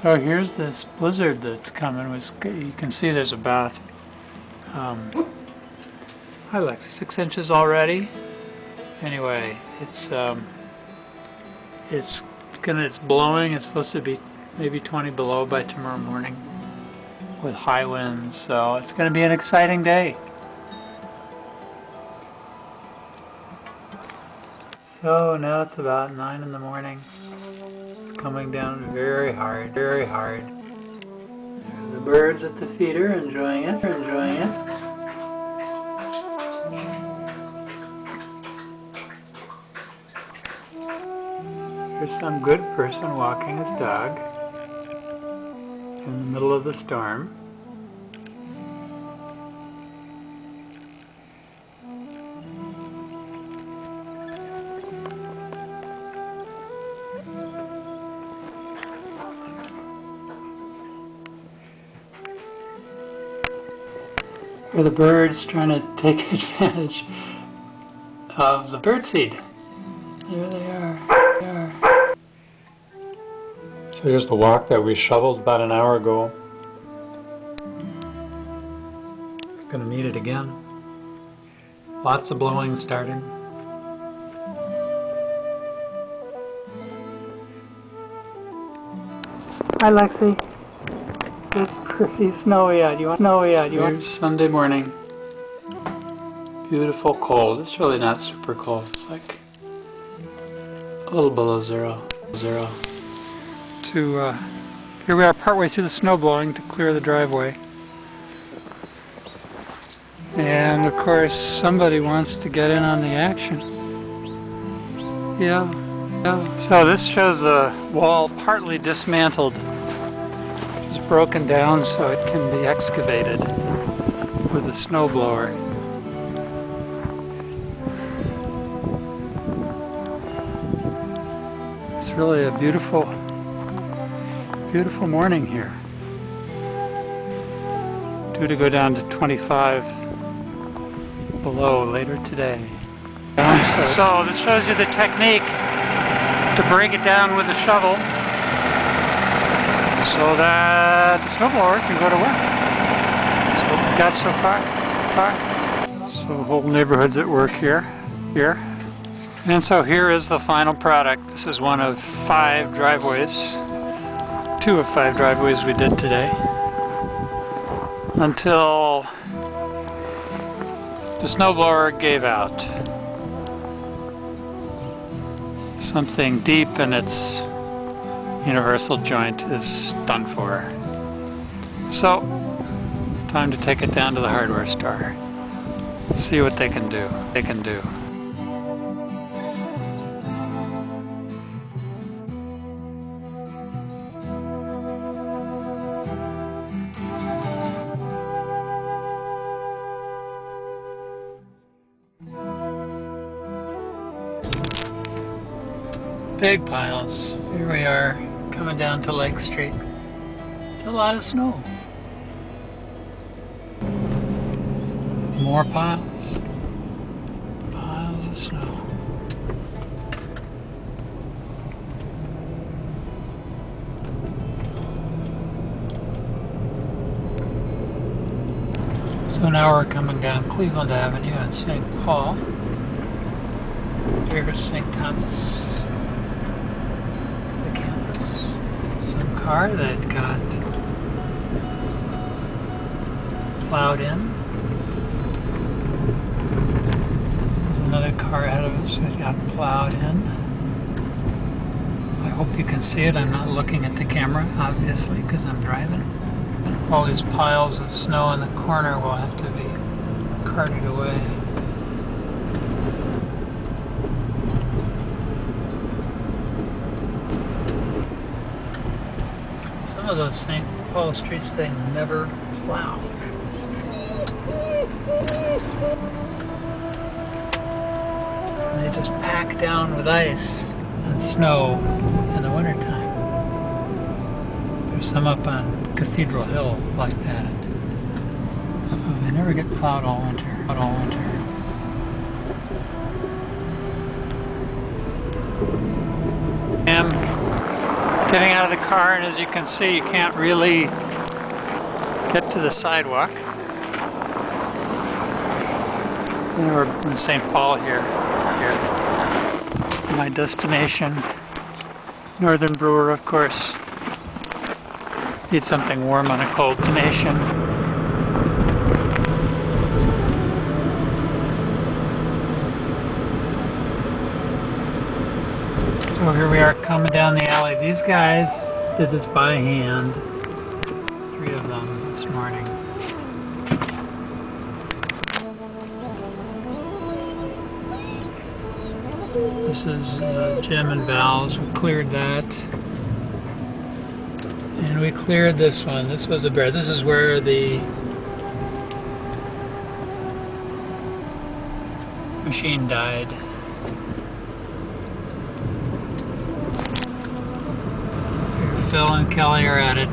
So here's this blizzard that's coming. You can see there's about, hi Lexi, 6 inches already. Anyway, it's blowing. It's supposed to be maybe 20 below by tomorrow morning with high winds. So it's going to be an exciting day. So now it's about 9 in the morning. It's coming down very hard, very hard. There's the birds at the feeder enjoying it, There's some good person walking his dog in the middle of the storm. For the birds trying to take advantage of the birdseed. There they are. So here's the walk that we shoveled about an hour ago. Gonna need it again. Lots of blowing starting. Hi Lexi. It's pretty snowy out. Here's Sunday morning. Beautiful cold. It's really not super cold. It's like a little below zero. Here we are partway through the snow blowing to clear the driveway. And of course somebody wants to get in on the action. Yeah. So this shows the wall partly dismantled. Broken down so it can be excavated with a snowblower. It's really a beautiful morning here. Due to go down to 25 below later today. So this shows you the technique to break it down with a shovel, so that the snowblower can go to work. That's what we've got so far. So whole neighborhood's at work here. And so here is the final product. This is one of 5 driveways. 2 of 5 driveways we did today. Until the snowblower gave out. Something deep in its universal joint is done for. So, time to take it down to the hardware store. See what they can do. Big piles. Here we are, coming down to Lake Street. It's a lot of snow. More piles. Piles of snow. So now we're coming down Cleveland Avenue in St. Paul. Here's St. Thomas. Some car that got plowed in. There's another car ahead of us that got plowed in. I hope you can see it. I'm not looking at the camera, obviously, because I'm driving. All these piles of snow in the corner will have to be carted away. Some of those St. Paul streets, they never plow. And they just pack down with ice and snow in the wintertime. There's some up on Cathedral Hill like that. So they never get plowed all winter. Getting out of the car, and as you can see, you can't really get to the sidewalk. And we're in St. Paul here. My destination, Northern Brewer, of course. Need something warm on a cold nation. So here we are coming down the alley. These guys did this by hand. 3 of them this morning. This is Jim and Val's. We cleared that. And we cleared this one. This was a bear. This is where the machine died. Phil and Kelly are at it.